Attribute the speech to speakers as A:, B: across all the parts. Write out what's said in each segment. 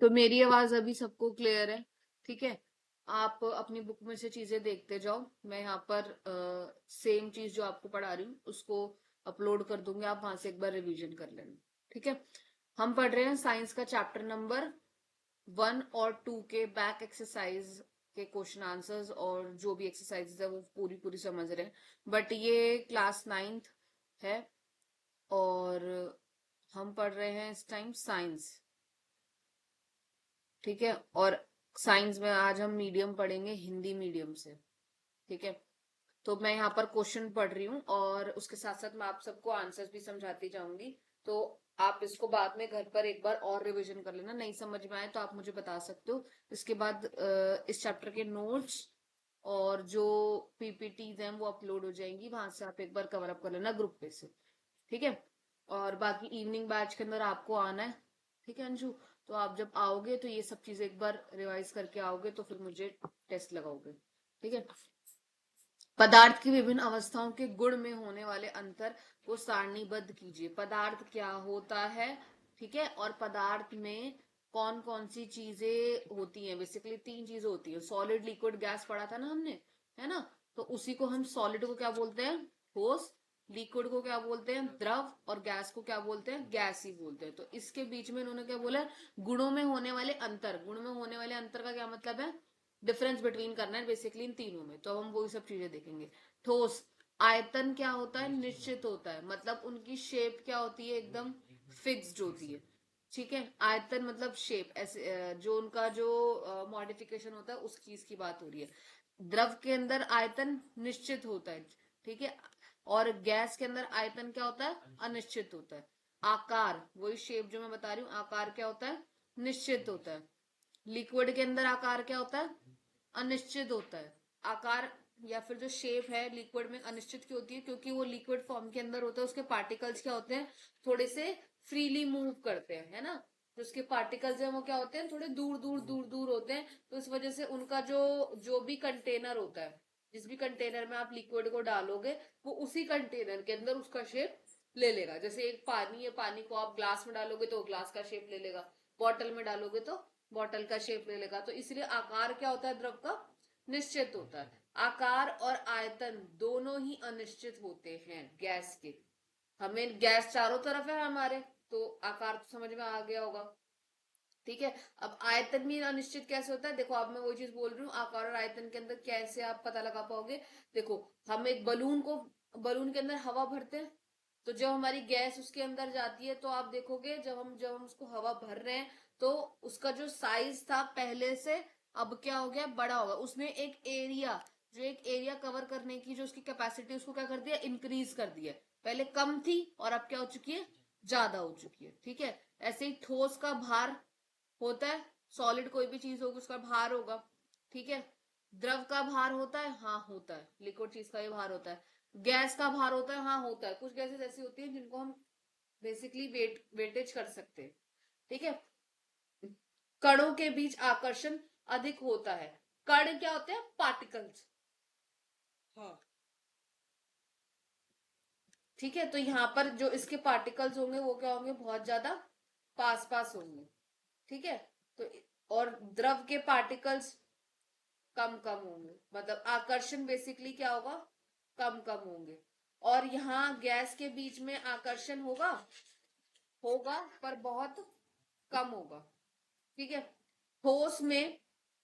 A: तो मेरी आवाज अभी सबको क्लियर है? ठीक है। आप अपनी बुक में से चीजें देखते जाओ। मैं यहाँ पर सेम चीज जो आपको पढ़ा रही हूँ उसको अपलोड कर दूंगी, आप वहां से एक बार रिवीजन कर लेना। ठीक है। हम पढ़ रहे हैं साइंस का चैप्टर नंबर 1 और 2 के बैक एक्सरसाइज के क्वेश्चन आंसर्स, और जो भी एक्सरसाइजेस है वो पूरी पूरी समझ रहे हैं। बट ये क्लास 9th है और हम पढ़ रहे हैं इस टाइम साइंस। ठीक है। और साइंस में आज हम मीडियम पढ़ेंगे, हिंदी मीडियम से। ठीक है। तो मैं यहाँ पर क्वेश्चन पढ़ रही हूँ और उसके साथ साथ मैं आप सबको आंसर्स भी समझाती जाऊंगी। तो आप इसको बाद में घर पर एक बार और रिवीजन कर लेना, नहीं समझ में आए तो आप मुझे बता सकते हो। इसके बाद इस चैप्टर के नोट्स और जो पीपीटीज हैं वो अपलोड हो जाएंगी, वहां से आप एक बार कवर अप कर लेना ग्रुप पे से। ठीक है। और बाकी इवनिंग बैच के अंदर आपको आना है। ठीक है अंशु। तो आप जब आओगे तो ये सब चीजें एक बार रिवाइज करके आओगे तो फिर मुझे टेस्ट लगाओगे। ठीक है। पदार्थ की विभिन्न अवस्थाओं के गुण में होने वाले अंतर को सारणीबद्ध कीजिए। पदार्थ क्या होता है? ठीक है। और पदार्थ में कौन कौन सी चीजें होती हैं? बेसिकली 3 चीजें होती हैं। सॉलिड, लिक्विड, गैस पढ़ा था ना हमने, है ना? तो उसी को हम सॉलिड को क्या बोलते हैं? ठोस। लिक्विड को क्या बोलते हैं? द्रव। और गैस को क्या बोलते हैं? गैस ही बोलते हैं। तो इसके बीच में इन्होंने क्या बोला? गुणों में होने वाले अंतर। गुण में होने वाले अंतर का क्या मतलब है? डिफरेंस बिटवीन करना है बेसिकली इन तीनों में। तो हम वही सब चीजें देखेंगे। ठोस, आयतन क्या होता है? निश्चित होता है। मतलब उनकी शेप क्या होती है? एकदम फिक्स्ड होती है। ठीक है। आयतन मतलब शेप, ऐसे जो उनका जो मॉडिफिकेशन होता है उस चीज की बात हो रही है। द्रव के अंदर आयतन निश्चित होता है। ठीक है। और गैस के अंदर आयतन क्या होता है? अनिश्चित होता है। आकार, वही शेप जो मैं बता रही हूँ, आकार क्या होता है? निश्चित होता है। लिक्विड के अंदर आकार क्या होता है? अनिश्चित होता है। आकार या फिर जो शेप है लिक्विड में अनिश्चित क्यों होती है? क्योंकि वो लिक्विड फॉर्म के अंदर होता है, उसके पार्टिकल्स क्या होते हैं? थोड़े से फ्रीली मूव करते हैं, है ना? जो उसके पार्टिकल्स हैं वो क्या होते हैं? थोड़े दूर दूर दूर दूर होते हैं। तो इस वजह से उनका जो जो भी कंटेनर होता है, जिस भी कंटेनर में आप लिक्विड को डालोगे, वो उसी कंटेनर के अंदर उसका शेप ले लेगा। जैसे एक पानी है, पानी को आप ग्लास में डालोगे तो ग्लास का शेप ले लेगा, बॉटल में डालोगे तो बॉटल का शेप ले लेगा। तो इसलिए आकार क्या होता है द्रव का? निश्चित होता है। आकार और आयतन दोनों ही अनिश्चित होते हैं गैस के। हमें गैस चारों तरफ है हमारे, तो आकार तो समझ में आ गया होगा। ठीक है। अब आयतन भी अनिश्चित कैसे होता है? देखो अब मैं वही चीज बोल रही हूँ, आकार और आयतन के अंदर कैसे आप पता लगा पाओगे? देखो, हम एक बलून के अंदर हवा भरते हैं, तो जब हमारी गैस उसके अंदर जाती है तो आप देखोगे जब हम उसको हवा भर रहे हैं तो उसका जो साइज था पहले से अब क्या हो गया? बड़ा होगा। उसने एक एरिया कवर करने की जो उसकी कैपेसिटी, उसको क्या कर दिया? इंक्रीज कर दिया। पहले कम थी और अब क्या हो चुकी है? ज्यादा हो चुकी है। ठीक है। ऐसे ही ठोस का भार होता है। सॉलिड कोई भी चीज होगी उसका भार होगा। ठीक है। द्रव का भार होता है? हाँ होता है। लिक्विड चीज का ही भार होता है। गैस का भार होता है? हाँ होता है। कुछ गैसेस ऐसी होती है जिनको हम बेसिकली वेटेज कर सकते हैं। ठीक है। कणों के बीच आकर्षण अधिक होता है। कण क्या होते हैं? पार्टिकल्स। हाँ। ठीक है। तो यहाँ पर जो इसके पार्टिकल्स होंगे वो क्या होंगे? बहुत ज्यादा पास पास होंगे। ठीक है। तो और द्रव के पार्टिकल्स कम कम होंगे। मतलब आकर्षण बेसिकली क्या होगा? कम कम होंगे। और यहाँ गैस के बीच में आकर्षण होगा, होगा पर बहुत कम होगा। ठीक है। ठोस में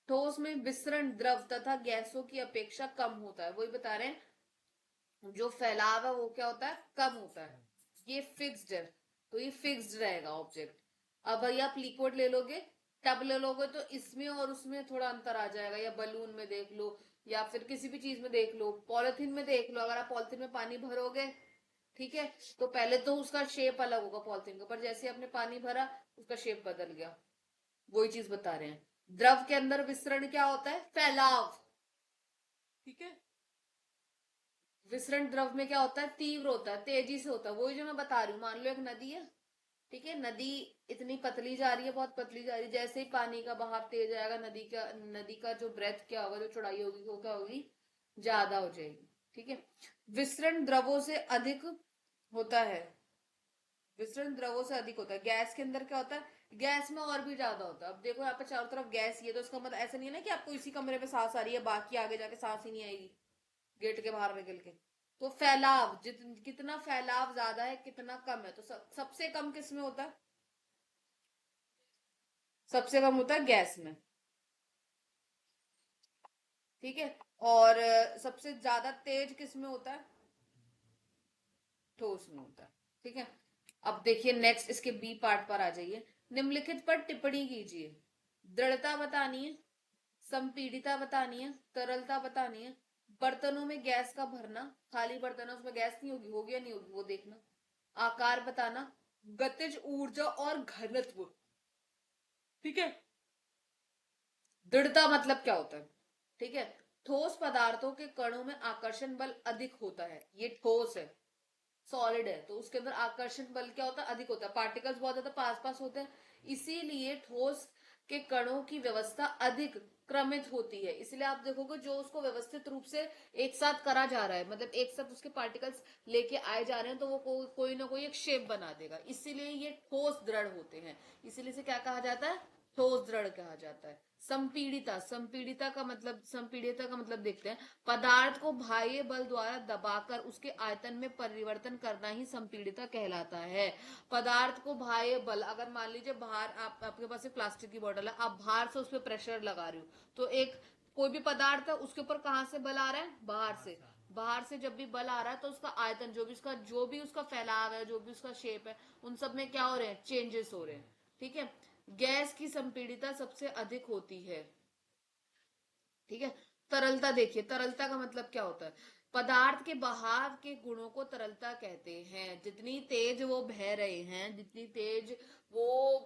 A: ठोस में विसरण द्रव तथा गैसों की अपेक्षा कम होता है। वही बता रहे हैं, जो फैलाव है वो क्या होता है? कम होता है। ये फिक्स्ड है, तो ये फिक्स्ड रहेगा ऑब्जेक्ट। अब भाई आप लिक्विड ले लोगे, टब ले लोगे, तो इसमें और उसमें थोड़ा अंतर आ जाएगा। या बलून में देख लो, या फिर किसी भी चीज में देख लो, पॉलिथीन में देख लो। अगर आप पॉलिथीन में पानी भरोगे, ठीक है, तो पहले तो उसका शेप अलग होगा पॉलिथीन का, पर जैसे आपने पानी भरा उसका शेप बदल गया। वही चीज बता रहे हैं। द्रव के अंदर विसरण क्या होता है? फैलाव। ठीक है। विसरण द्रव में क्या होता है? तीव्र होता है, तेजी से होता है। वही जो मैं बता रही हूँ, मान लो एक नदी है। ठीक है। नदी इतनी पतली जा रही है, बहुत पतली जा रही है। जैसे ही पानी का बहाव तेज आएगा, नदी का जो ब्रेथ क्या होगा, जो चौड़ाई होगी वो क्या होगी? ज्यादा हो जाएगी। ठीक है। विसरण द्रवों से अधिक होता है। विसरण द्रवों से अधिक होता है। गैस के अंदर क्या होता है, गैस में और भी ज्यादा होता है। अब देखो यहाँ पे चारों तरफ गैस ही है, तो इसका मतलब ऐसा नहीं है ना कि आपको इसी कमरे में सांस आ रही है, बाकी आगे जाके सांस ही नहीं आएगी गेट के बाहर निकल के। तो फैलाव, कितना फैलाव ज्यादा है कितना कम है, तो सबसे कम किस में होता है, सबसे कम होता है गैस में। ठीक है। और सबसे ज्यादा तेज किस में होता है, ठोस में होता है। ठीक है। अब देखिए नेक्स्ट, इसके बी पार्ट पर आ जाइए। निम्नलिखित पर टिप्पणी कीजिए। दृढ़ता बतानी है, संपीड़िता बतानी है, तरलता बतानी है, बर्तनों में गैस का भरना, खाली बर्तन है उसमें गैस नहीं होगी, होगी या नहीं होगी वो देखना, आकार बताना, गतिज ऊर्जा और घनत्व। ठीक है। दृढ़ता मतलब क्या होता है, ठीक है, ठोस पदार्थों के कणों में आकर्षण बल अधिक होता है। ये ठोस है, सॉलिड है, तो उसके अंदर आकर्षण बल क्या होता है, अधिक होता है, पार्टिकल्स बहुत ज्यादा पास पास होते हैं, इसीलिए ठोस के कणों की व्यवस्था अधिक क्रमित होती है। इसलिए आप देखोगे जो उसको व्यवस्थित रूप से एक साथ करा जा रहा है, मतलब एक साथ उसके पार्टिकल्स लेके आए जा रहे हैं, तो वो कोई ना कोई एक शेप बना देगा, इसीलिए ये ठोस दृढ़ होते हैं। इसीलिए से क्या कहा जाता है, ठोस दृढ़ कहा जाता है। संपीड़िता, संपीड़िता का मतलब देखते हैं, पदार्थ को बाह्य बल द्वारा दबाकर उसके आयतन में परिवर्तन करना ही संपीड़िता कहलाता है। पदार्थ को बाह्य बल, अगर मान लीजिए बाहर आपके पास एक प्लास्टिक की बोतल है, आप बाहर से उस पर प्रेशर लगा रहे हो, तो एक कोई भी पदार्थ है उसके ऊपर कहां से बल आ रहा है, बाहर से। बाहर से जब भी बल आ रहा है तो उसका आयतन, जो भी उसका फैलाव है, जो भी उसका शेप है, उन सब में क्या हो रहे हैं, चेंजेस हो रहे हैं। ठीक है। गैस की संपीड़िता सबसे अधिक होती है। ठीक है। तरलता देखिए, तरलता का मतलब क्या होता है, पदार्थ के बहाव के गुणों को तरलता कहते हैं। जितनी तेज वो बह रहे हैं, जितनी तेज वो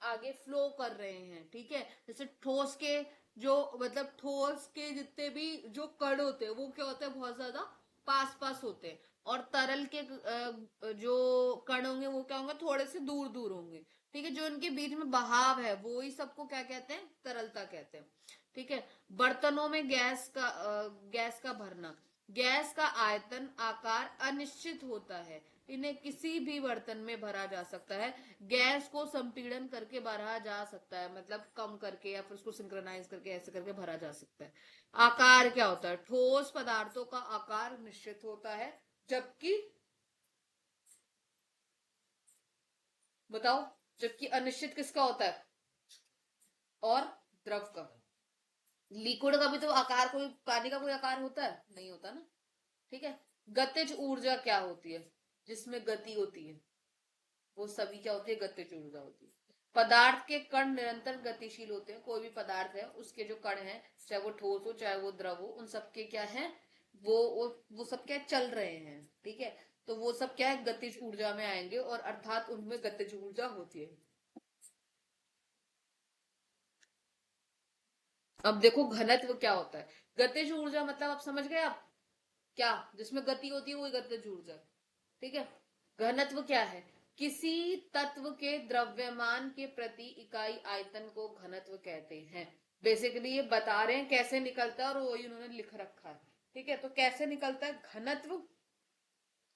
A: आगे फ्लो कर रहे हैं, ठीक है। जैसे ठोस के जो, मतलब ठोस के जितने भी जो कण होते हैं वो क्या होते हैं, बहुत ज्यादा पास पास होते हैं, और तरल के जो कण होंगे वो क्या होंगे, थोड़े से दूर दूर होंगे। ठीक है। जो इनके बीच में बहाव है वो ही सबको क्या कहते हैं, तरलता कहते हैं। ठीक है। बर्तनों में गैस का भरना, गैस का आयतन आकार अनिश्चित होता है, इन्हें किसी भी बर्तन में भरा जा सकता है। गैस को संपीड़न करके भरा जा सकता है, मतलब कम करके या फिर उसको सिंक्रोनाइज करके ऐसे करके भरा जा सकता है। आकार क्या होता है, ठोस पदार्थों का आकार निश्चित होता है, जबकि, बताओ, जबकि अनिश्चित किसका होता है, और द्रव का। लिक्विड का भी तो आकार, कोई पानी का कोई आकार होता है, नहीं होता ना। ठीक है। गतिज ऊर्जा क्या होती है, जिसमें गति होती है, वो सभी क्या होती है, गतिज ऊर्जा होती है। पदार्थ के कण निरंतर गतिशील होते हैं, कोई भी पदार्थ है उसके जो कण हैं, चाहे वो ठोस हो चाहे वो द्रव हो, उन सबके क्या है, वो सब क्या चल रहे हैं। ठीक है। तो वो सब क्या है, गतिज ऊर्जा में आएंगे, और अर्थात उनमें गतिज ऊर्जा होती है। अब देखो घनत्व क्या होता है, गतिज ऊर्जा मतलब आप समझ गए आप, क्या जिसमें गति होती है वही गतिज ऊर्जा। ठीक है। घनत्व क्या है, किसी तत्व के द्रव्यमान के प्रति इकाई आयतन को घनत्व कहते हैं। बेसिकली ये बता रहे हैं कैसे निकलता है, और वही उन्होंने लिख रखा है। ठीक है। तो कैसे निकलता है घनत्व,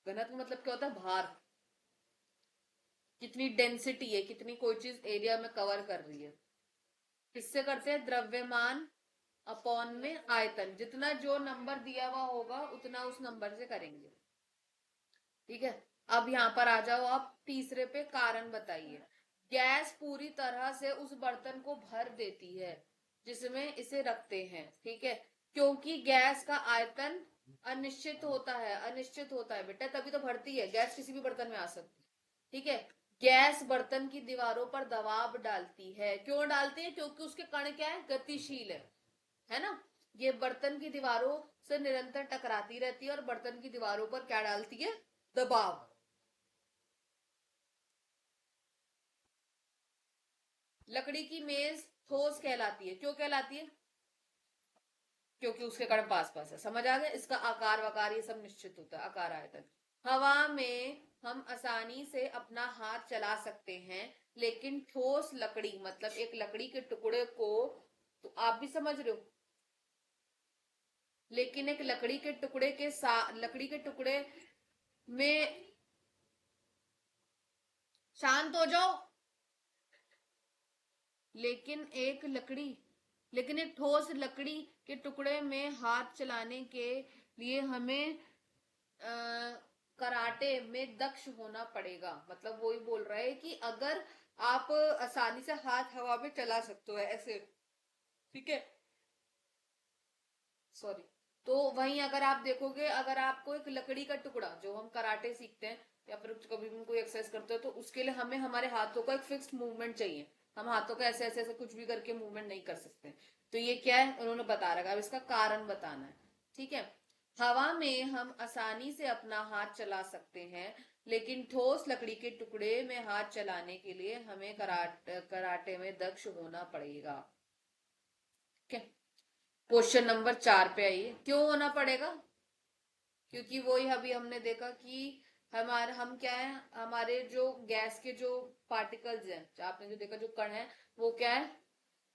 A: घनत्व मतलब क्या होता है, भार, कितनी डेंसिटी है, कितनी कोई चीज एरिया में कवर कर रही है। किससे करते हैं, द्रव्यमान अपॉन में आयतन, जितना जो नंबर दिया हुआ होगा उतना उस नंबर से करेंगे। ठीक है। अब यहां पर आ जाओ आप तीसरे पे, कारण बताइए। गैस पूरी तरह से उस बर्तन को भर देती है जिसमें इसे रखते हैं। ठीक है। क्योंकि गैस का आयतन अनिश्चित होता है, अनिश्चित होता है बेटा, तभी तो भरती है गैस, किसी भी बर्तन में आ सकती है। ठीक है। गैस बर्तन की दीवारों पर दबाव डालती है, क्यों डालती है, क्योंकि उसके कण क्या है, गतिशील है ना। ये बर्तन की दीवारों से निरंतर टकराती रहती है, और बर्तन की दीवारों पर क्या डालती है, दबाव। लकड़ी की मेज ठोस कहलाती है, क्यों कहलाती है, क्योंकि उसके कण पास पास है। समझ आ गया, इसका आकार वकार ये सब निश्चित होता है, आकार आयतन। हवा में हम आसानी से अपना हाथ चला सकते हैं, लेकिन ठोस लकड़ी, मतलब एक लकड़ी के टुकड़े को, तो आप भी समझ रहे हो, लेकिन एक लकड़ी के टुकड़े के साथ, लकड़ी के टुकड़े में शांत हो जाओ। लेकिन एक ठोस लकड़ी के टुकड़े में हाथ चलाने के लिए हमें कराटे में दक्ष होना पड़ेगा। मतलब वही बोल रहा है कि अगर आप आसानी से हाथ हवा में चला सकते हो ऐसे, ठीक है, सॉरी, तो वहीं अगर आप देखोगे, अगर आपको एक लकड़ी का टुकड़ा, जो हम कराटे सीखते हैं या फिर कभी भी कोई एक्सरसाइज करते हो, तो उसके लिए हमें हमारे हाथों का एक फिक्स्ड मूवमेंट चाहिए। हम हाथों का ऐसे ऐसे ऐसे कुछ भी करके मूवमेंट नहीं कर सकते। तो ये क्या है, उन्होंने बता रखा है, अब इसका कारण बताना है। ठीक है, हवा में हम आसानी से अपना हाथ चला सकते हैं, लेकिन ठोस लकड़ी के टुकड़े में हाथ चलाने के लिए हमें कराटे में दक्ष होना पड़ेगा। ठीक है, क्वेश्चन नंबर 4 पे आइए। क्यों होना पड़ेगा? क्योंकि वही अभी हमने देखा कि हम क्या है, हमारे जो गैस के जो पार्टिकल्स हैं, आपने जो देखा जो कण है, वो क्या है,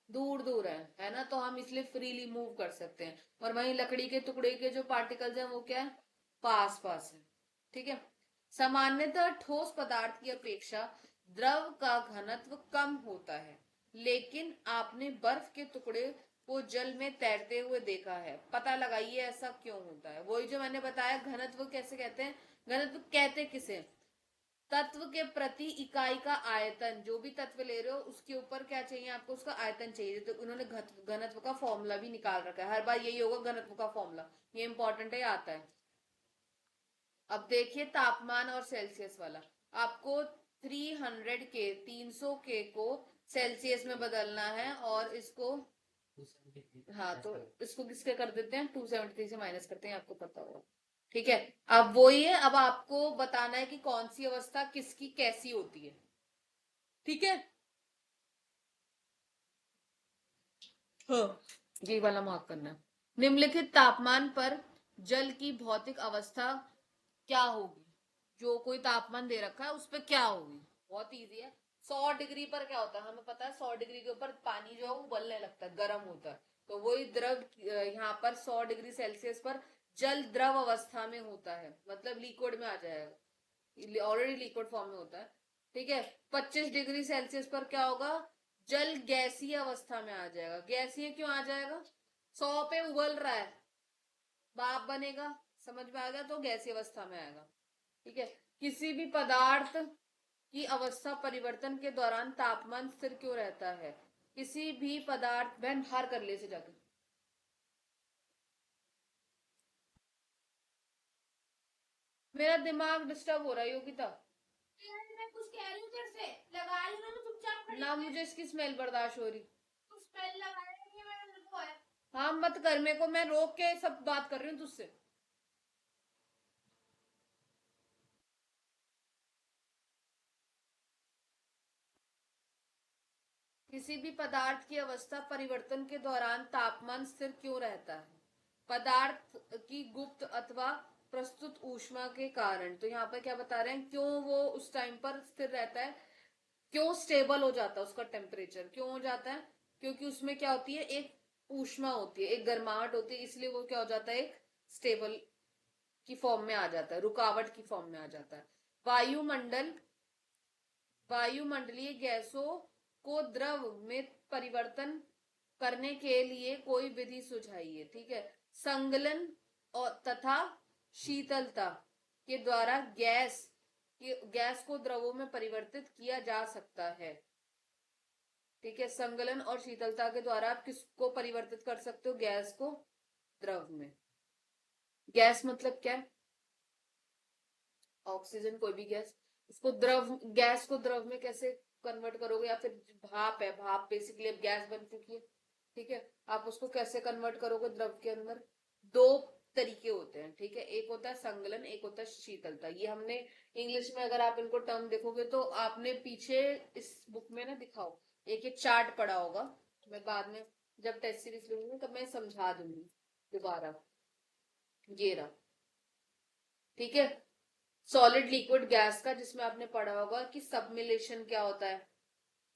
A: दूर दूर है ना, तो हम इसलिए फ्रीली मूव कर सकते हैं। और वहीं लकड़ी के टुकड़े के जो पार्टिकल्स हैं वो क्या है, पास पास है। ठीक है, सामान्यतः ठोस पदार्थ की अपेक्षा द्रव का घनत्व कम होता है, लेकिन आपने बर्फ के टुकड़े को जल में तैरते हुए देखा है। पता लगाइए ऐसा क्यों होता है। वही जो मैंने बताया, घनत्व कैसे कहते हैं, घनत्व कहते किसे, तत्व के प्रति इकाई का आयतन। जो भी तत्व ले रहे हो उसके ऊपर क्या चाहिए आपको, उसका आयतन चाहिए। तो उन्होंने घनत्व का फॉर्मूला भी निकाल रखा है, हर बार यही होगा घनत्व का फॉर्मूला, ये इंपॉर्टेंट है, आता है। अब देखिए तापमान और सेल्सियस वाला, आपको 300 के को सेल्सियस में बदलना है, और इसको, हाँ तो इसको किसके कर देते हैं, 273 से माइनस करते हैं, आपको पता होगा। ठीक है, अब वही है, अब आपको बताना है कि कौन सी अवस्था किसकी कैसी होती है। ठीक है, हाँ, ये वाला मार्क करना है। निम्नलिखित तापमान पर जल की भौतिक अवस्था क्या होगी। जो कोई तापमान दे रखा है उस पर क्या होगी, बहुत इजी है। 100 डिग्री पर क्या होता है, हमें पता है 100 डिग्री के ऊपर पानी जो है वो उबलने लगता है, गर्म होता है। तो वही द्रव यहाँ पर 100 डिग्री सेल्सियस पर जल द्रव अवस्था में होता है, मतलब लिक्विड में आ जाएगा, ऑलरेडी लिक्विड फॉर्म में होता है। ठीक है, 25 डिग्री सेल्सियस पर क्या होगा, जल गैसीय अवस्था में आ जाएगा। गैसीय क्यों आ जाएगा, 100 पे उबल रहा है, भाप बनेगा, समझ में आ गया, तो गैसीय अवस्था में आएगा। ठीक है, किसी भी पदार्थ की अवस्था परिवर्तन के दौरान तापमान स्थिर क्यों रहता है। किसी भी पदार्थ, बहन बाहर कर ले से जाकर, मेरा दिमाग डिस्टर्ब हो रहा है योगिता। यार मैं कुछ कह रही हूँ तेरे से, लगा ली ना, चुपचाप खड़ी ना, मुझे इसकी स्मेल बर्दाश्त हो रही। तू स्मेल लगा रही है, मैंने तेरे को है। हाँ मत कर, मेरे को, मैं रोक के सब बात कर रही हूँ तुझसे। किसी भी पदार्थ की अवस्था परिवर्तन के दौरान तापमान स्थिर क्यों रहता है। पदार्थ की गुप्त अथवा प्रस्तुत ऊष्मा के कारण। तो यहाँ पर क्या बता रहे हैं, क्यों वो उस टाइम पर स्थिर रहता है, क्यों स्टेबल हो जाता है, उसका टेम्परेचर क्यों हो जाता है, क्योंकि उसमें क्या होती है, एक ऊष्मा होती है, एक गर्माहट होती है, इसलिए वो क्या हो जाता है, एक स्टेबल की फॉर्म में आ जाता है, रुकावट की फॉर्म में आ जाता है। वायुमंडल वायुमंडलीय गैसों को द्रव में परिवर्तन करने के लिए कोई विधि सुझाइए। ठीक है, संगलन और तथा शीतलता के द्वारा गैस को द्रवों में परिवर्तित किया जा सकता है। ठीक है, संगलन और शीतलता के द्वारा आप किसको परिवर्तित कर सकते हो, गैस को द्रव में। गैस मतलब क्या है, ऑक्सीजन, कोई भी गैस, उसको द्रव, गैस को द्रव में कैसे कन्वर्ट करोगे, या फिर भाप है, भाप बेसिकली अब गैस बन चुकी है। ठीक है, आप उसको कैसे कन्वर्ट करोगे द्रव के अंदर, दो तरीके होते हैं। ठीक है, एक होता है संगलन, एक होता है शीतलता। ये हमने इंग्लिश में अगर आप इनको टर्म देखोगे तो आपने पीछे इस बुक में ना दिखाओ, एक एक चार्ट पढ़ा होगा, मैं बाद में जब टेस्ट सीरीज लूंगी तब मैं समझा दूंगी दोबारा। ये रहा, ठीक है, सॉलिड लिक्विड गैस का, जिसमें आपने पढ़ा होगा कि सबमिलेशन क्या होता है।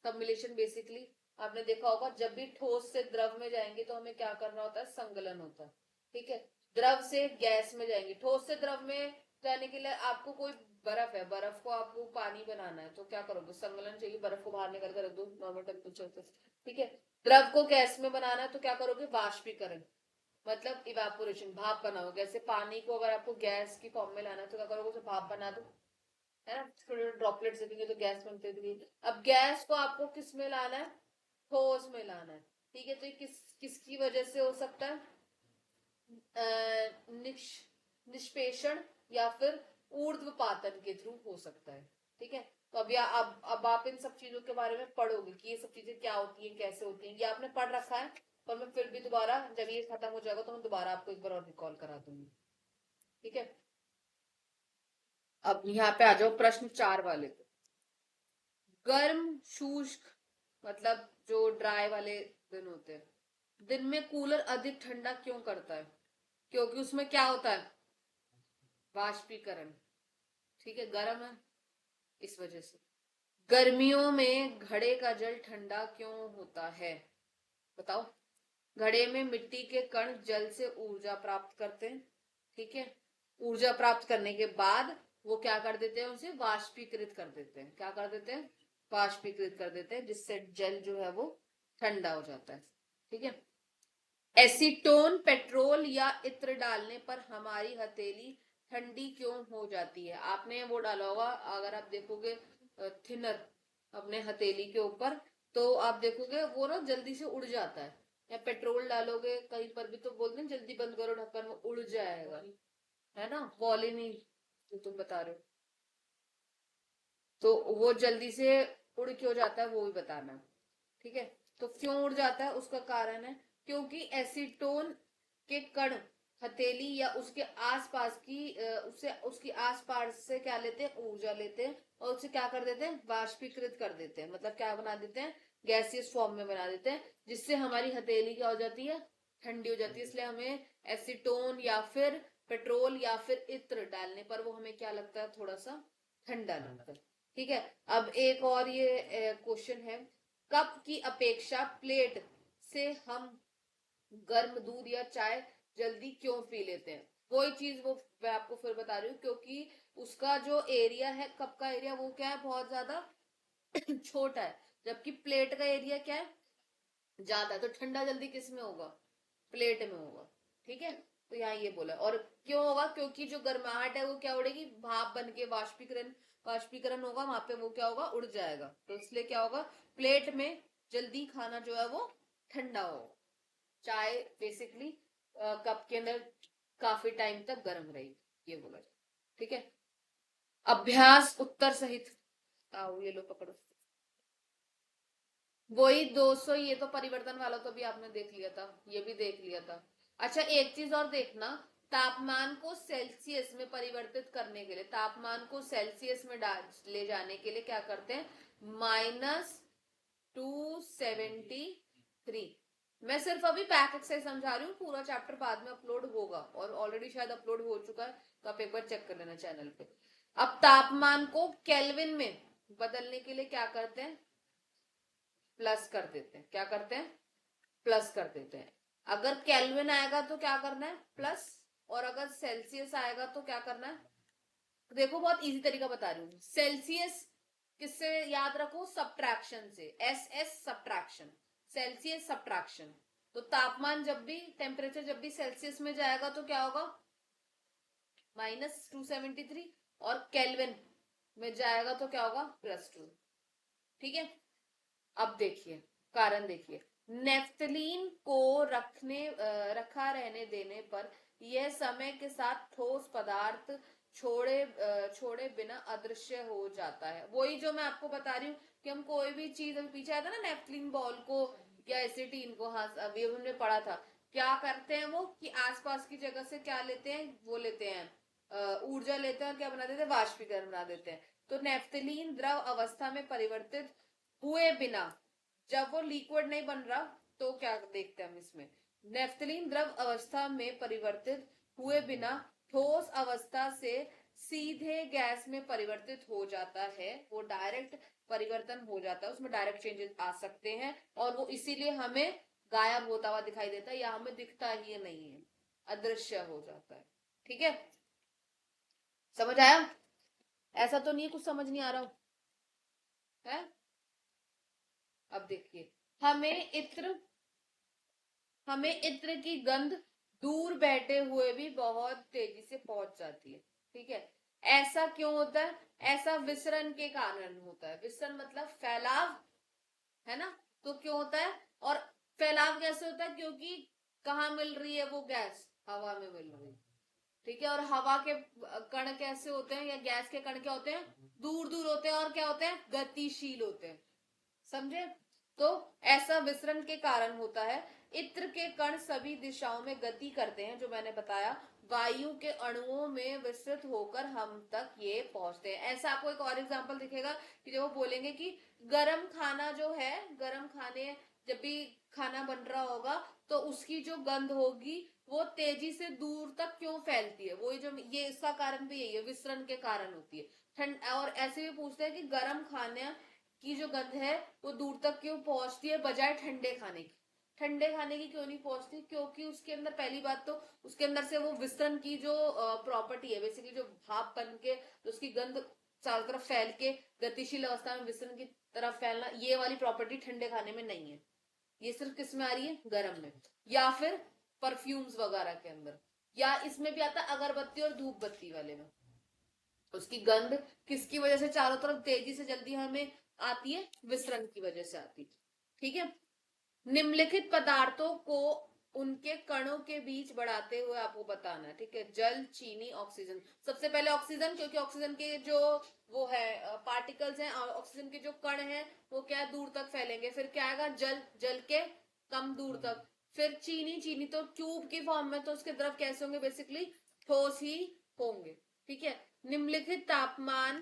A: सबमिलेशन बेसिकली आपने देखा होगा, जब भी ठोस से द्रव में जाएंगे तो हमें क्या करना होता है, संगलन होता है। ठीक है, द्रव से गैस में जाएंगे, ठोस से द्रव में जाने के लिए आपको कोई बर्फ है, बर्फ को आपको पानी बनाना है तो क्या करोगे, संगलन चाहिए, बर्फ को बाहर निकल कर रख दो नॉर्मल टेम्परेचर पे, ठीक है। द्रव को गैस में बनाना है तो क्या करोगे, वाष्पीकरण, मतलब इवापोरेशन, भाप बनाओगे। जैसे पानी को अगर आपको गैस की फॉर्म में लाना है तो क्या करोगे, उसे भाप बना दो, है ना, थोड़े ड्रॉपलेट्स दिखेंगे तो गैस बनते दिखेगी। अब गैस को आपको किस में लाना है, ठोस में लाना है, ठीक है। तो ये किसकी वजह से हो सकता है, निष्पेषण या फिर ऊर्ध्वपातन के थ्रू हो सकता है, ठीक है। तो अब आप इन सब चीजों के बारे में पढ़ोगे कि ये सब चीजें क्या होती हैं, कैसे होती हैं, ये आपने पढ़ रखा है, पर मैं फिर भी दोबारा जब ये खत्म हो जाएगा तो मैं दोबारा आपको एक बार और रिकॉल करा दूंगी, ठीक है। अब यहाँ पे आ जाओ प्रश्न 4 वाले पे। गर्म शुष्क, मतलब जो ड्राई वाले दिन होते हैं, दिन में कूलर अधिक ठंडा क्यों करता है, क्योंकि उसमें क्या होता है, वाष्पीकरण, ठीक है, गर्म है इस वजह से। गर्मियों में घड़े का जल ठंडा क्यों होता है, बताओ। घड़े में मिट्टी के कण जल से ऊर्जा प्राप्त करते हैं, ठीक है। ऊर्जा प्राप्त करने के बाद वो क्या कर देते हैं, उसे वाष्पीकृत कर देते हैं, क्या कर देते हैं, वाष्पीकृत कर देते हैं, जिससे जल जो है वो ठंडा हो जाता है, ठीक है। एसीटोन पेट्रोल या इत्र डालने पर हमारी हथेली ठंडी क्यों हो जाती है, आपने वो डाला होगा, अगर आप देखोगे थिनर अपने हथेली के ऊपर, तो आप देखोगे वो ना जल्दी से उड़ जाता है। या पेट्रोल डालोगे कहीं पर भी तो बोलते हैं जल्दी बंद करो ढक्कन, वो उड़ जाएगा, है ना, वॉलिनी जो तुम बता रहे हो, तो वो जल्दी से उड़ क्यों जाता है वो भी बताना, ठीक है। तो क्यों उड़ जाता है उसका कारण है, क्योंकि एसीटोन के कण हथेली या उसके आसपास की उससे उसकी आसपास से क्या लेते हैं, ऊर्जा लेते हैं, और उसे क्या कर देते हैं, वाष्पीकृत कर देते हैं, मतलब क्या बना देते हैं, गैसियस फॉर्म में बना देते हैं, जिससे हमारी हथेली क्या हो जाती है, ठंडी हो जाती है। इसलिए हमें एसीटोन या फिर पेट्रोल या फिर इत्र डालने पर वो हमें क्या लगता है, थोड़ा सा ठंडा लगता है, ठीक है। अब एक और ये क्वेश्चन है, कप की अपेक्षा प्लेट से हम गर्म दूध या चाय जल्दी क्यों पी लेते हैं, वही चीज वो मैं आपको फिर बता रही हूँ, क्योंकि उसका जो एरिया है, कप का एरिया वो क्या है, बहुत ज्यादा छोटा है, जबकि प्लेट का एरिया क्या है, ज्यादा। तो ठंडा जल्दी किस में होगा, प्लेट में होगा, ठीक है। तो यहाँ ये बोला, और क्यों होगा, क्योंकि जो गर्माहट है वो क्या उड़ेगी, भाप बन के वाष्पीकरण, वाष्पीकरण होगा, वहां पे वो क्या होगा, उड़ जाएगा, तो इसलिए क्या होगा, प्लेट में जल्दी खाना जो है वो ठंडा होगा। चाय बेसिकली कप के अंदर काफी टाइम तक गर्म रहेगी, ये बोला जाए, ठीक है। अभ्यास उत्तर सहित, आओ ये लो पकड़ो, वही 200, ये तो परिवर्तन वाला तो भी आपने देख लिया था, ये भी देख लिया था। अच्छा एक चीज और देखना, तापमान को सेल्सियस में परिवर्तित करने के लिए, तापमान को सेल्सियस में ले जाने के लिए क्या करते हैं, -273। मैं सिर्फ अभी पैक एक्सरसाइज समझा रही हूँ, पूरा चैप्टर बाद में अपलोड होगा, और ऑलरेडी शायद अपलोड हो चुका है, तो आप एक बार चेक कर लेना चैनल पे। अब तापमान को केल्विन में बदलने के लिए क्या करते हैं, प्लस कर देते हैं, क्या करते हैं, प्लस कर देते हैं। अगर केल्विन आएगा तो क्या करना है, प्लस, और अगर सेल्सियस आएगा तो क्या करना है, देखो बहुत इजी तरीका बता रही हूँ, सेल्सियस किससे याद रखो, सब्ट्रैक्शन से, S S subtraction, Celsius subtraction. तो तापमान जब भी, टेम्परेचर जब भी सेल्सियस में जाएगा तो क्या होगा, -273, और केल्विन में जाएगा तो क्या होगा, +2, ठीक है। अब देखिए, कारण देखिए, नेफ्थलीन को रखा रहने देने पर यह समय के साथ ठोस पदार्थ छोड़े बिना अदृश्य हो जाता है। वही जो मैं आपको बता रही हूँ कि हम कोई भी चीज, अभी पीछे आया था ना, नेफ्थलीन बॉल को या एसिटीन को, हाँ अभी हमने पढ़ा था, क्या करते हैं वो, कि आसपास की जगह से क्या लेते हैं, वो लेते हैं ऊर्जा लेते हैं, और क्या बना देते हैं, वाष्पीकरण बना देते हैं। तो नेफ्थलीन द्रव अवस्था में परिवर्तित हुए बिना, जब वो लिक्विड नहीं बन रहा, तो क्या देखते हैं हम इसमें, नेफ्थलीन द्रव अवस्था में परिवर्तित हुए बिना ठोस अवस्था से सीधे गैस में परिवर्तित हो जाता है, वो डायरेक्ट परिवर्तन हो जाता है, उसमें डायरेक्ट चेंजेस आ सकते हैं, और वो इसीलिए हमें गायब होता हुआ दिखाई देता है, या हमें दिखता ही नहीं है, अदृश्य हो जाता है, ठीक है, समझ आया। ऐसा तो नहीं है, कुछ समझ नहीं आ रहा हो है? अब देखिए, हमें इत्र हमें इत्र की गंध दूर बैठे हुए भी बहुत तेजी से पहुंच जाती है। ठीक है, ऐसा क्यों होता है? ऐसा विसरण के कारण होता है। विसरण मतलब फैलाव, है ना? तो क्यों होता है? और फैलाव कैसे होता है? क्योंकि कहाँ मिल रही है वो गैस? हवा में मिल रही है। ठीक है, और हवा के कण कैसे होते हैं, या गैस के कण क्या होते हैं? दूर दूर होते हैं, और क्या होते हैं? गतिशील होते हैं। समझे? तो ऐसा विसरण के कारण होता है। इत्र के कण सभी दिशाओं में गति करते हैं, जो मैंने बताया, वायु के अणुओं में विस्तृत होकर हम तक ये पहुंचते हैं। ऐसा आपको एक और एग्जांपल दिखेगा कि जब वो बोलेंगे कि गरम खाना जो है, गरम खाने, जब भी खाना बन रहा होगा तो उसकी जो गंध होगी वो तेजी से दूर तक क्यों फैलती है? वो जो ये इसका कारण भी यही है, विसरण के कारण होती है। ठंड, और ऐसे भी पूछते हैं कि गरम खाने की जो गंध है वो दूर तक क्यों पहुंचती है बजाय ठंडे खाने की? ठंडे खाने की क्यों नहीं पहुंचती? क्योंकि उसके अंदर पहली बात तो उसके अंदर से वो विस्तरण की जो प्रॉपर्टी है, बेसिकली जो भाप बन के उसकी गंध चारों तरफ फैल के गतिशील अवस्था में विस्तरण की तरफ फैलना, ये वाली प्रॉपर्टी ठंडे खाने में नहीं है। ये सिर्फ किस में आ रही है? गर्म में, या फिर परफ्यूम्स वगैरह के अंदर, या इसमें भी आता है अगरबत्ती और धूप बत्ती वाले में। उसकी गंध किसकी वजह से चारों तरफ तेजी से जल्दी हमें आती है? विसरण की वजह से आती है। ठीक है, निम्नलिखित पदार्थों को उनके कणों के बीच बढ़ाते हुए आपको बताना है। ठीक है, जल, चीनी, ऑक्सीजन। सबसे पहले ऑक्सीजन, क्योंकि ऑक्सीजन के जो वो है पार्टिकल्स हैं, ऑक्सीजन के जो कण हैं वो क्या है? दूर तक फैलेंगे। फिर क्या आएगा? जल, जल के कम दूर तक। फिर चीनी, चीनी तो ट्यूब की फॉर्म में, तो उसके द्रव कैसे होंगे? बेसिकली ठोस ही होंगे। ठीक है, निम्नलिखित तापमान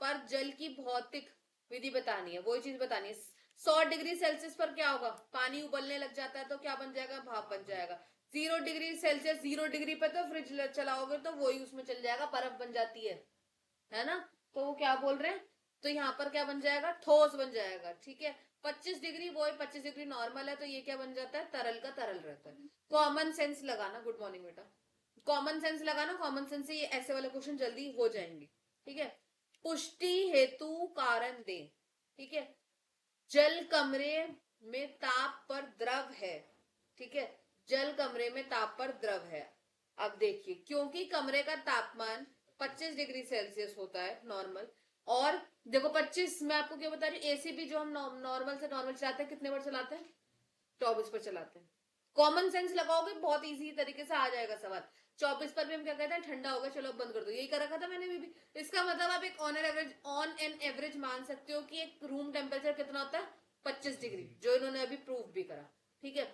A: पर जल की भौतिक विधि बतानी है, वही चीज बतानी है। 100 डिग्री सेल्सियस पर क्या होगा? पानी उबलने लग जाता है, तो क्या बन जाएगा? भाप बन जाएगा। 0 डिग्री सेल्सियस, 0 डिग्री पे तो फ्रिज चलाओगे तो वही उसमें चल जाएगा, बर्फ बन जाती है ना? तो वो क्या बोल रहे हैं? तो यहाँ पर क्या बन जाएगा? ठोस बन जाएगा। ठीक है, 25 डिग्री, वो 25 डिग्री नॉर्मल है, तो ये क्या बन जाता है? तरल का तरल रहता है। कॉमन सेंस लगाना। गुड मॉर्निंग बेटा। कॉमन सेंस लगाना, कॉमन सेंस से ये ऐसे वाले क्वेश्चन जल्दी हो जाएंगे। ठीक है, पुष्टि हेतु कारण दे। ठीक है, जल कमरे में ताप पर द्रव है। ठीक है, जल कमरे में ताप पर द्रव है। अब देखिए, क्योंकि कमरे का तापमान 25 डिग्री सेल्सियस होता है नॉर्मल, और देखो 25, मैं आपको क्या बता रही हूँ, एसी भी जो हम नॉर्मल से नॉर्मल चलाते हैं कितने पर चलाते हैं? 24 पर चलाते हैं। कॉमन सेंस लगाओगे बहुत इजी तरीके से आ जाएगा सवाल। 24 पर भी हम क्या कहते हैं? ठंडा होगा, चलो बंद कर दो, यही कर रखा था मैंने भी। इसका मतलब आप एक ऑन एन एवरेज मान सकते हो कि एक रूम टेम्परेचर कितना होता है? 25 डिग्री, जो इन्होंने अभी प्रूव भी करा। ठीक है,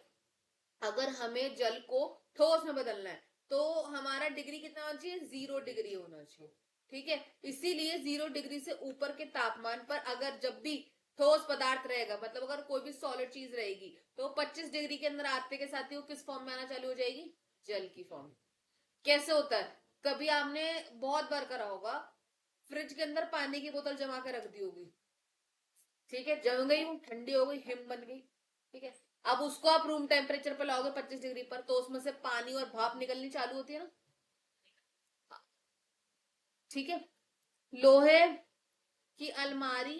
A: अगर हमें जल को ठोस में बदलना है तो हमारा डिग्री कितना होना चाहिए? 0 डिग्री होना चाहिए। ठीक है, इसीलिए 0 डिग्री से ऊपर के तापमान पर अगर जब भी ठोस पदार्थ रहेगा, मतलब अगर कोई भी सॉलिड चीज रहेगी, तो 25 डिग्री के अंदर आते के साथ ही वो किस फॉर्म में आना चालू हो जाएगी? जल की फॉर्म। कैसे होता है? कभी आपने बहुत बार करा होगा, फ्रिज के अंदर पानी की बोतल जमा के रख दी होगी। ठीक है, जम गई, वो ठंडी हो गई, हिम बन गई। ठीक है, अब उसको आप रूम टेम्परेचर पर लाओगे 25 डिग्री पर, तो उसमें से पानी और भाप निकलनी चालू होती है ना? ठीक है, लोहे की अलमारी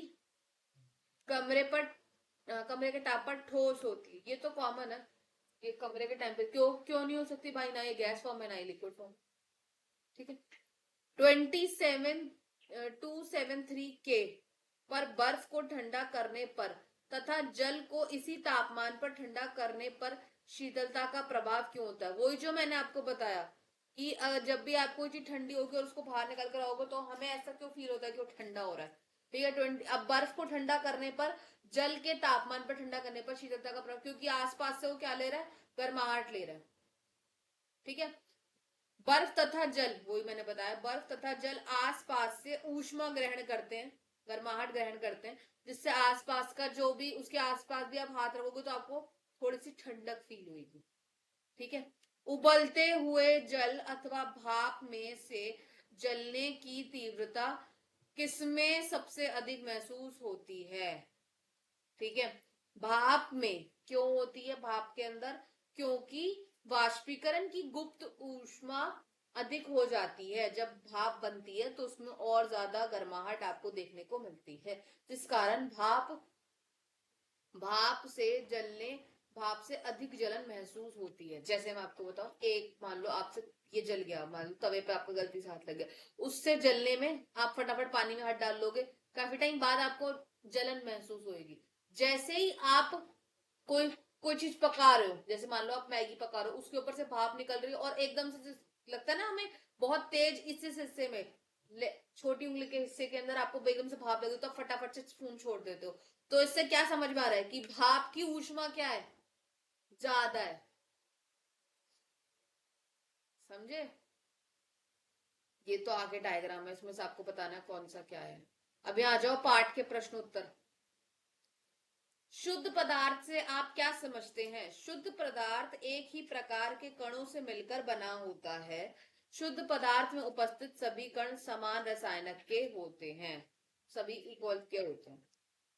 A: कमरे के ताप पर ठोस होती है, ये तो कॉमन है। ये कमरे के टेम्परेचर क्यों क्यों नहीं हो सकती भाई? ना ये गैस फॉर्म है ना ये लिक्विड फॉर्म। ठीक है, 27 273 के पर बर्फ को ठंडा करने पर तथा जल को इसी तापमान पर ठंडा करने पर शीतलता का प्रभाव क्यों होता है? वही जो मैंने आपको बताया कि जब भी आप कोई चीज ठंडी होगी और उसको बाहर निकल कर आओगे तो हमें ऐसा क्यों फील होता है कि वो ठंडा हो रहा है? ठीक है, 20, अब बर्फ को ठंडा करने पर, जल के तापमान पर ठंडा करने पर शीतलता का प्रभाव, क्योंकि आसपास से वो क्या ले रहा है? गर्माहट ले रहा है। ठीक है, बर्फ तथा जल, वही मैंने बताया, बर्फ तथा जल आसपास से ऊष्मा ग्रहण करते हैं, गर्माहट ग्रहण करते हैं, जिससे आसपास का जो भी, उसके आसपास भी आप हाथ रखोगे तो आपको थोड़ी सी ठंडक फील होगी। ठीक है, उबलते हुए जल अथवा भाप में से जलने की तीव्रता किसमें सबसे अधिक महसूस होती है? ठीक है, भाप में क्यों होती है? भाप के अंदर क्योंकि वाष्पीकरण की गुप्त ऊष्मा अधिक हो जाती है। जब भाप बनती है तो उसमें और ज्यादा गर्माहट आपको देखने को मिलती है, जिस कारण भाप भाप से जलने भाप से अधिक जलन महसूस होती है। जैसे मैं आपको बताऊं, एक मान लो आपसे ये जल गया, मान लो तवे पे आपका गलती से हाथ लग गया, उससे जलने में आप फटाफट पानी में हाथ डाल लोगे, काफी टाइम बाद आपको जलन महसूस होगी। जैसे ही आप कोई कोई चीज पका रहे हो, जैसे मान लो आप मैगी पका रहे हो, उसके ऊपर से भाप निकल रही है और एकदम से लगता है ना हमें बहुत तेज, इस हिस्से में छोटी उंगली के हिस्से के अंदर आपको एकदम से भाप लगे तो आप फटाफट से स्पून छोड़ देते हो। तो इससे क्या समझ में आ रहा है कि भाप की ऊष्मा क्या है, ज्यादा है। समझे? ये तो आगे डायग्राम है, इसमें से आपको बताना है कौन सा क्या है। अभी आ जाओ पाठ के प्रश्न उत्तर। शुद्ध पदार्थ से आप क्या समझते हैं? शुद्ध पदार्थ एक ही प्रकार के कणों से मिलकर बना होता है। शुद्ध पदार्थ में उपस्थित सभी कण समान रसायनक के होते हैं, सभी इक्वल के होते हैं।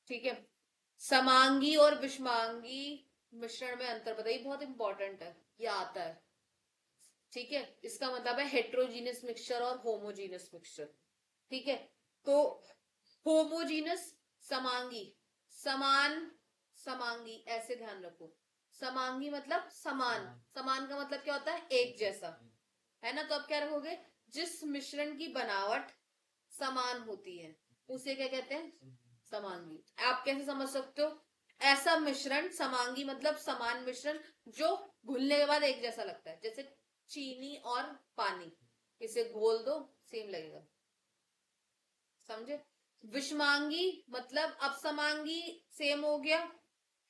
A: ठीक है। समांगी और विषमांगी मिश्रण में अंतर बताइए, बहुत इंपॉर्टेंट है, ये आता है। ठीक है, इसका मतलब है हेट्रोजीनियस मिक्सचर और होमोजीनियस मिक्सचर। ठीक है, तो होमोजीनियस समांगी, समान समांगी, ऐसे ध्यान रखो। समांगी मतलब समान, समान का मतलब क्या होता है, एक जैसा, है ना? तो अब क्या रखोगे, जिस मिश्रण की बनावट समान होती है उसे क्या कहते हैं, समांगी। आप कैसे समझ सकते हो? ऐसा मिश्रण, समांगी मतलब समान मिश्रण जो घुलने के बाद एक जैसा लगता है, जैसे चीनी और पानी, इसे घोल दो सेम लगेगा। समझे? विषमांगी मतलब अब समांगी सेम हो गया,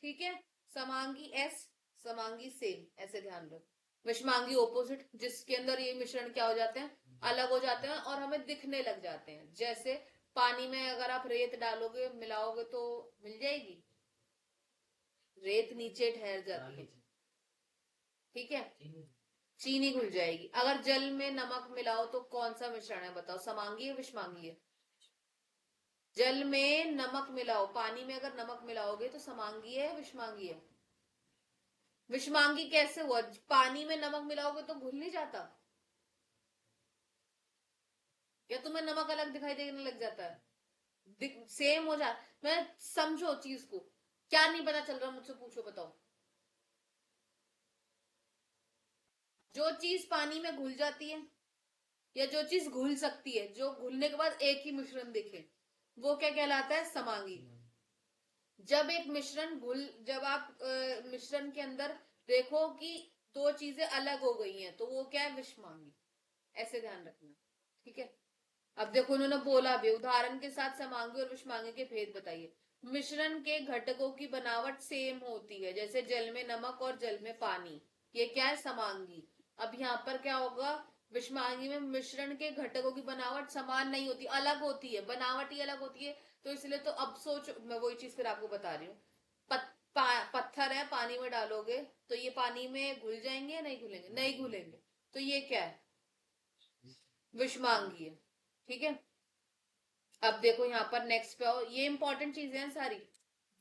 A: ठीक है, समांगी एस, समांगी सेम, ऐसे ध्यान रखो। विषमांगी ओपोजिट, जिसके अंदर ये मिश्रण क्या हो जाते हैं, अलग हो जाते हैं और हमें दिखने लग जाते हैं। जैसे पानी में अगर आप रेत डालोगे, मिलाओगे तो मिल जाएगी, रेत नीचे ठहर जाती है। ठीक है, चीनी घुल जाएगी। अगर जल में नमक मिलाओ तो कौन सा मिश्रण है बताओ, समांगी है विषमांगी है? जल में नमक मिलाओ, पानी में अगर नमक मिलाओगे तो समांगी है विषमांगी है? विषमांगी कैसे हुआ, पानी में नमक मिलाओगे तो घुल नहीं जाता? या तुम्हें नमक अलग दिखाई देने लग जाता है? सेम हो जा, मैं समझो चीज को, क्या नहीं पता चल रहा मुझसे पूछो, बताओ। जो चीज पानी में घुल जाती है या जो चीज घुल सकती है, जो घुलने के बाद एक ही मिश्रण दिखे, वो क्या कहलाता है, समांगी। जब एक मिश्रण घुल, जब आप मिश्रण के अंदर देखो कि दो चीजें अलग हो गई हैं, तो वो क्या है, विषमांगी। ऐसे ध्यान रखना। ठीक है, अब देखो उन्होंने बोला भी, उदाहरण के साथ समांगी और विषमांगी के भेद बताइए। मिश्रण के घटकों की बनावट सेम होती है, जैसे जल में नमक और जल में पानी, ये क्या है, समांगी। अब यहाँ पर क्या होगा, विषमांगी में मिश्रण के घटकों की बनावट समान नहीं होती, अलग होती है, बनावट ही अलग होती है। तो इसलिए तो अब सोचो, मैं वही चीज फिर आपको बता रही हूँ। पत्थर है, पानी में डालोगे तो ये पानी में घुल जाएंगे या नहीं घुलेंगे, नहीं घुलेंगे, तो ये क्या है, विषमांगी है। ठीक है, अब देखो यहाँ पर नेक्स्ट पे आओ, ये इंपॉर्टेंट चीजें हैं सारी।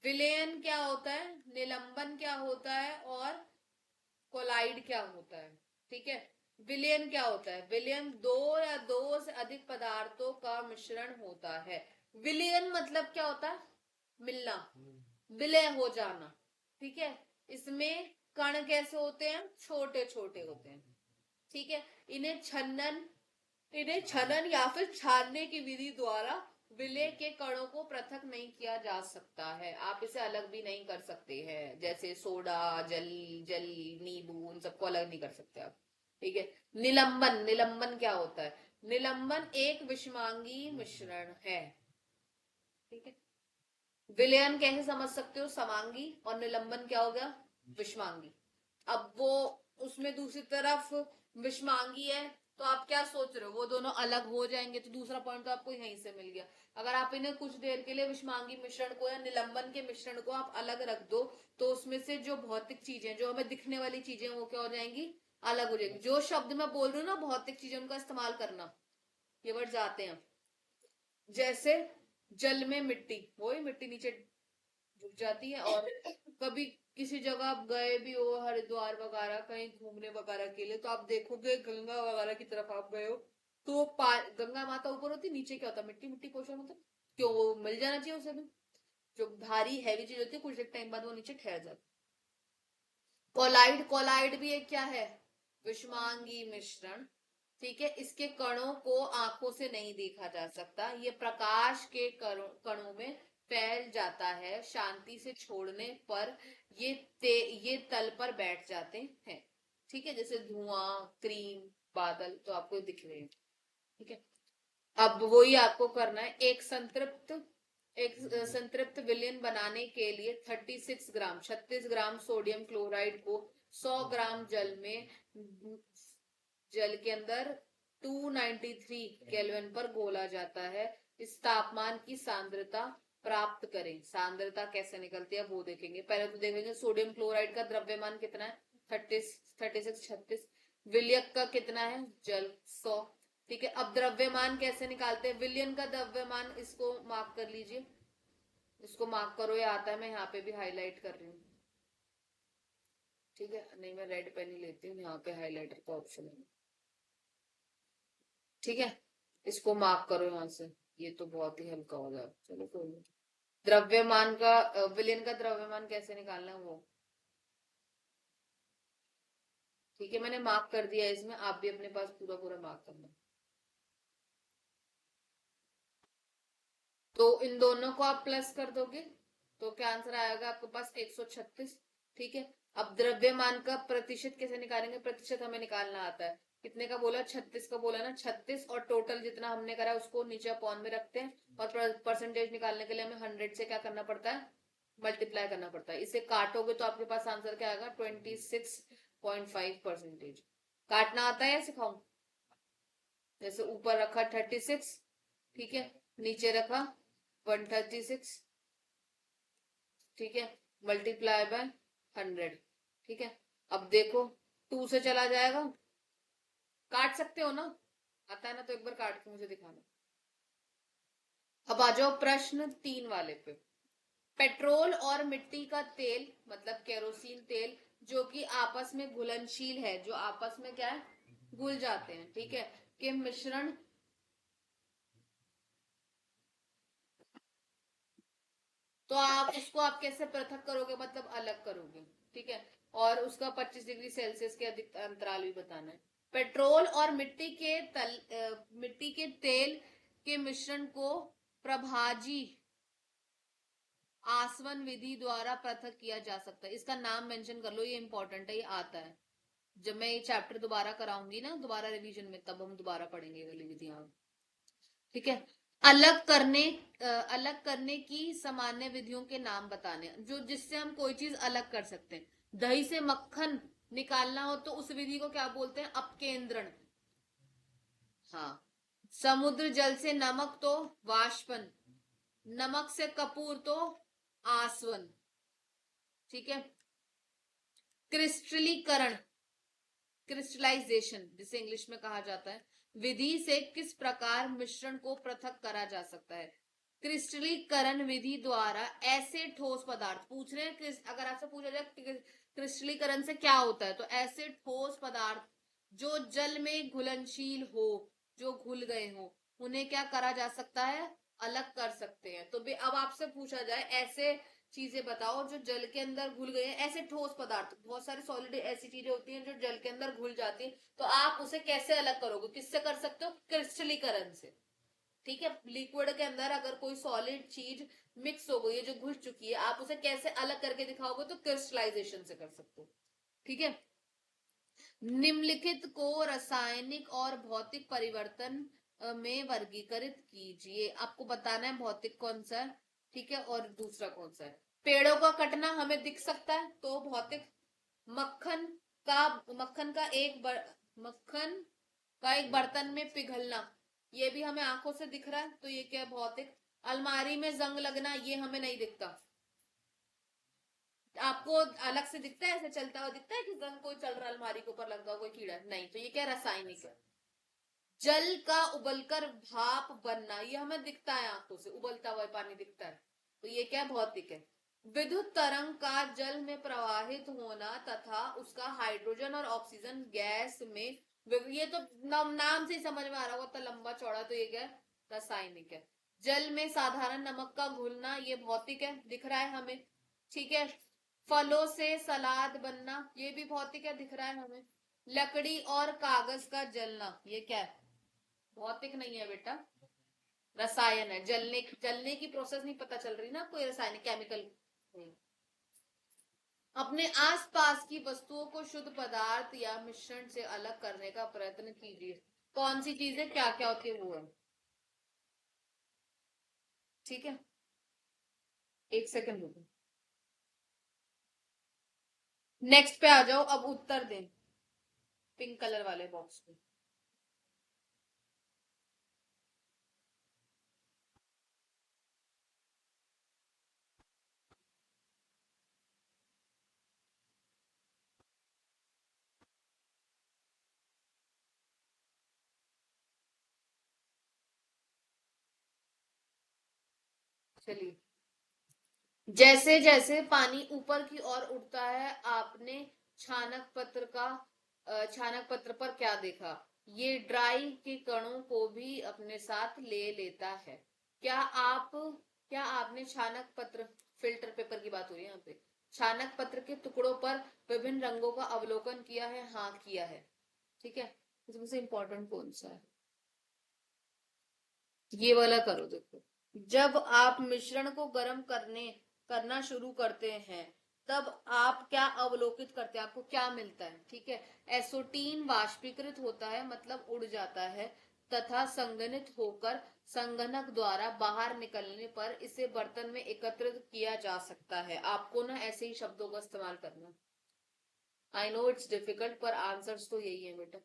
A: विलयन क्या होता है, निलंबन क्या होता है, और कोलाइड क्या होता है। ठीक है, विलयन क्या होता है, विलयन दो या दो से अधिक पदार्थों का मिश्रण होता है। विलयन मतलब क्या होता है, मिलना, विलय हो जाना। ठीक है, इसमें कण कैसे होते हैं, छोटे छोटे होते हैं। ठीक है, इन्हें छन्नन इन्हें छनन या फिर छानने की विधि द्वारा विलेय के कणों को पृथक नहीं किया जा सकता है। आप इसे अलग भी नहीं कर सकते हैं, जैसे सोडा, जल, जल, नींबू, उन सबको अलग नहीं कर सकते आप। ठीक है, निलंबन, निलंबन क्या होता है, निलंबन एक विषमांगी मिश्रण है। ठीक है, विलयन कैसे समझ सकते हो, समांगी, और निलंबन क्या हो गया, विषमांगी। अब वो उसमें दूसरी तरफ विषमांगी है, तो आप क्या सोच रहे हो, वो दोनों अलग हो जाएंगे, तो दूसरा पॉइंट तो आपको यहीं से मिल गया। अगर आप इन्हें कुछ देर के लिए विषमांगी मिश्रण को या निलंबन के मिश्रण को आप अलग रख दो, तो उसमें से जो भौतिक चीजें, जो हमें दिखने वाली चीजें, वो क्या हो जाएंगी, अलग हो जाएंगी। जो शब्द मैं बोल रही हूँ ना, भौतिक चीजें, उनका इस्तेमाल करना, ये वर्ड जाते हैं। जैसे जल में मिट्टी, वही मिट्टी नीचे रुक जाती है। और कभी किसी जगह आप गए भी हो, हरिद्वार वगैरह कहीं घूमने वगैरह के लिए, तो आप देखोगे गंगा वगैरह की तरफ आप गए हो, तो गंगा माता ऊपर होती, नीचे क्या होता है, मिट्टी मिट्टी पोषण होता है। क्यों, वो मिल जाना चाहिए उसे भी। जो भारी हैवी चीज होती है कुछ एक टाइम बाद वो नीचे ठहर जाती। कोलाइड, कोलाइड भी एक क्या है, विषमांगी मिश्रण। ठीक है, इसके कणों को आंखों से नहीं देखा जा सकता, ये प्रकाश के कणों में फैल जाता है, शांति से छोड़ने पर ये ये तल पर बैठ जाते हैं। ठीक है, जैसे धुआं, क्रीम, बादल तो आपको दिख रहे हैं। ठीक है, अब वही आपको करना है। एक संतृप्त विलयन बनाने के लिए 36 ग्राम सोडियम क्लोराइड को 100 ग्राम जल के अंदर 293 केल्विन पर घोला जाता है। इस तापमान की सांद्रता प्राप्त करें। सांद्रता कैसे निकलती है वो देखेंगे। पहले तो देखेंगे सोडियम क्लोराइड का द्रव्यमान कितना है, 36। विलयक का कितना है, जल 100। ठीक है, अब द्रव्यमान कैसे निकालते हैं, विलयन का द्रव्यमान, इसको मार्क कर लीजिए, इसको मार्क करो, ये आता है, मैं यहाँ पे भी हाईलाइट कर रही हूँ। ठीक है, नहीं मैं रेड पेन ही लेती हूँ, यहाँ पे हाईलाइटर का ऑप्शन है। ठीक है, इसको मार्क करो यहाँ से, ये तो बहुत ही हल्का हो जाए, चलो कोई नहीं। द्रव्यमान का विलयन का द्रव्यमान कैसे निकालना है वो, ठीक है, मैंने मार्क कर दिया है इसमें, आप भी अपने पास पूरा पूरा मार्क करना। तो इन दोनों को आप प्लस कर दोगे तो क्या आंसर आएगा आपके पास, 136। ठीक है, अब द्रव्यमान का प्रतिशत कैसे निकालेंगे, प्रतिशत हमें निकालना आता है। कितने का बोला, 36 का बोला ना, 36 और टोटल जितना हमने करा उसको नीचे अपॉन में रखते हैं, और परसेंटेज निकालने के लिए हमें 100 से क्या करना पड़ता है, मल्टीप्लाई करना पड़ता है। इसे काटोगे तो आपके पास आंसर क्या आएगा, 26.5%। काटना आता है या सिखाऊं, जैसे ऊपर रखा 36, ठीक है, नीचे रखा 136, ठीक है, मल्टीप्लाई बाय 100। ठीक है, अब देखो 2 से चला जाएगा, काट सकते हो ना, आता है ना, तो एक बार काट के मुझे दिखाना। अब आ जाओ प्रश्न 3 वाले पे। पेट्रोल और मिट्टी का तेल, मतलब केरोसिन तेल, जो कि आपस में घुलनशील है, जो आपस में क्या है, घुल जाते हैं, ठीक है, के मिश्रण, तो आप उसको आप कैसे पृथक करोगे, मतलब अलग करोगे। ठीक है, और उसका 25 डिग्री सेल्सियस के अधिक अंतराल भी बताना है। पेट्रोल और मिट्टी के तेल के मिश्रण को प्रभाजी आसवन विधि द्वारा पृथक किया जा सकता है। इसका नाम मेंशन कर लो, ये इंपॉर्टेंट है, ये आता है। जब मैं ये चैप्टर दोबारा कराऊंगी ना, दोबारा रिवीजन में, तब हम दोबारा पढ़ेंगे वाली विधियां। ठीक है, अलग करने अलग करने की सामान्य विधियों के नाम बताने, जो जिससे हम कोई चीज अलग कर सकते हैं। दही से मक्खन निकालना हो तो उस विधि को क्या बोलते हैं, अपकेंद्रण। हाँ, समुद्र जल से नमक तो वाष्पन, नमक से कपूर तो आसवन। ठीक है, क्रिस्टलीकरण, क्रिस्टलाइजेशन जिसे इंग्लिश में कहा जाता है, विधि से किस प्रकार मिश्रण को पृथक करा जा सकता है। क्रिस्टलीकरण विधि द्वारा ऐसे ठोस पदार्थ, पूछ रहे हैं अगर आपसे पूछा जाए क्रिस्टलीकरण से क्या होता है, तो ऐसे ठोस पदार्थ जो जल में घुलनशील हो, जो घुल गए हो, उन्हें क्या करा जा सकता है, अलग कर सकते हैं। तो अब आपसे पूछा जाए ऐसे चीजें बताओ जो जल के अंदर घुल गए हैं, ऐसे ठोस पदार्थ, बहुत सारे सॉलिड ऐसी चीजें होती हैं जो जल के अंदर घुल जाती है, तो आप उसे कैसे अलग करोगे, किससे कर सकते हो, क्रिस्टलीकरण से। ठीक है, लिक्विड के अंदर अगर कोई सॉलिड चीज मिक्स हो गई है जो घुल चुकी है, आप उसे कैसे अलग करके दिखाओगे, तो क्रिस्टलाइजेशन से कर सकते हो। ठीक है, निम्नलिखित को रासायनिक और भौतिक परिवर्तन में वर्गीकृत कीजिए। आपको बताना है भौतिक कौन सा है, ठीक है, और दूसरा कौन सा है। पेड़ों का कटना हमें दिख सकता है तो भौतिक, मक्खन मक्खन का मक्खन का एक बर्तन में पिघलना, ये भी हमें आंखों से दिख रहा है, तो ये क्या है, भौतिक। अलमारी में जंग लगना, ये हमें नहीं दिखता, आपको अलग से दिखता है, ऐसे चलता हुआ दिखता है कि जंग कोई चल रहा है, अलमारी के ऊपर लगा कोई कीड़ा, नहीं, तो ये क्या, रासायनिक है। जल का उबलकर भाप बनना, ये हमें दिखता है आंखों से, उबलता हुआ पानी दिखता है, तो ये क्या, भौतिक है। विद्युत तरंग का जल में प्रवाहित होना तथा उसका हाइड्रोजन और ऑक्सीजन गैस में ये तो नाम से ही समझ में आ रहा होगा, तो लंबा चौड़ा, तो ये क्या है? रासायनिक है। जल में साधारण नमक का घुलना, ये भौतिक है, दिख रहा है हमें। ठीक है। फलों से सलाद बनना, ये भी भौतिक है, दिख रहा है हमें। लकड़ी और कागज का जलना, ये क्या है? भौतिक नहीं है बेटा, रसायन है। जलने जलने की प्रोसेस नहीं पता चल रही ना, कोई रासायनिक केमिकल नहीं। अपने आसपास की वस्तुओं को शुद्ध पदार्थ या मिश्रण से अलग करने का प्रयत्न कीजिए। कौन सी चीजें क्या क्या होती है वो है। ठीक है, एक सेकंड रुको। नेक्स्ट पे आ जाओ, अब उत्तर दें पिंक कलर वाले बॉक्स में। चलिए, जैसे जैसे पानी ऊपर की ओर उठता है, आपने छानक पत्र का छानक पत्र पर क्या देखा? ये ड्राई के कणों को भी अपने साथ ले लेता है। क्या आपने छानक पत्र, फिल्टर पेपर की बात हो रही है यहाँ पे, छानक पत्र के टुकड़ों पर विभिन्न रंगों का अवलोकन किया है? हाँ, किया है। ठीक है। इसमें से इंपॉर्टेंट कौन सा है? ये वाला करो, देखो। जब आप मिश्रण को गर्म करना शुरू करते हैं, तब आप क्या अवलोकित करते हैं? आपको क्या मिलता है? ठीक है। एसोटीन वाष्पीकृत होता है, मतलब उड़ जाता है, तथा संघनित होकर संगणक द्वारा बाहर निकलने पर इसे बर्तन में एकत्रित किया जा सकता है। आपको ना ऐसे ही शब्दों का इस्तेमाल करना। आई नो इट्स डिफिकल्ट, पर आंसर्स तो यही है बेटा।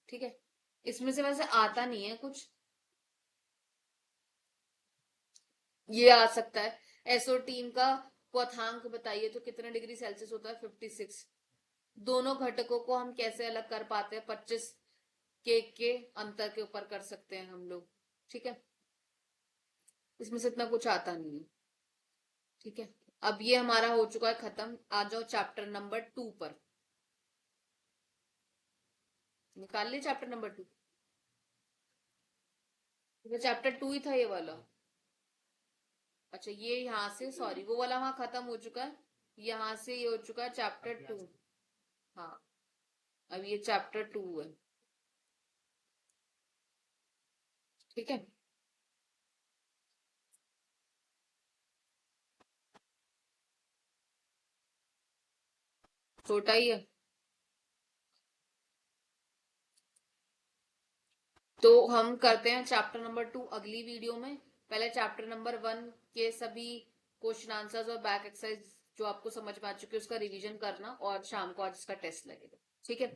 A: ठीक है। इसमें से वैसे आता नहीं है कुछ। ये आ सकता है, एसोटीन का क्वथनांक बताइए तो कितने डिग्री सेल्सियस होता है? 56। दोनों घटकों को हम कैसे अलग कर पाते हैं? 25 के अंतर के ऊपर कर सकते हैं हम लोग। ठीक है। इसमें से इतना कुछ आता नहीं है। ठीक है। अब ये हमारा हो चुका है खत्म। आ जाओ चैप्टर नंबर 2 पर। निकाल लिया चैप्टर नंबर 2? चैप्टर 2 ही था ये वाला। अच्छा, ये यहाँ से, सॉरी, वो वाला वहां खत्म हो चुका है। यहाँ से ये हो चुका है चैप्टर 2। हाँ, अब ये चैप्टर 2 है। ठीक है। छोटा ही है। तो हम करते हैं चैप्टर नंबर 2 अगली वीडियो में। पहले चैप्टर नंबर 1 के सभी क्वेश्चन आंसर्स और बैक एक्सरसाइज जो आपको समझ में आ चुके हैं उसका रिवीजन करना, और शाम को आज इसका टेस्ट लगेगा। ठीक है।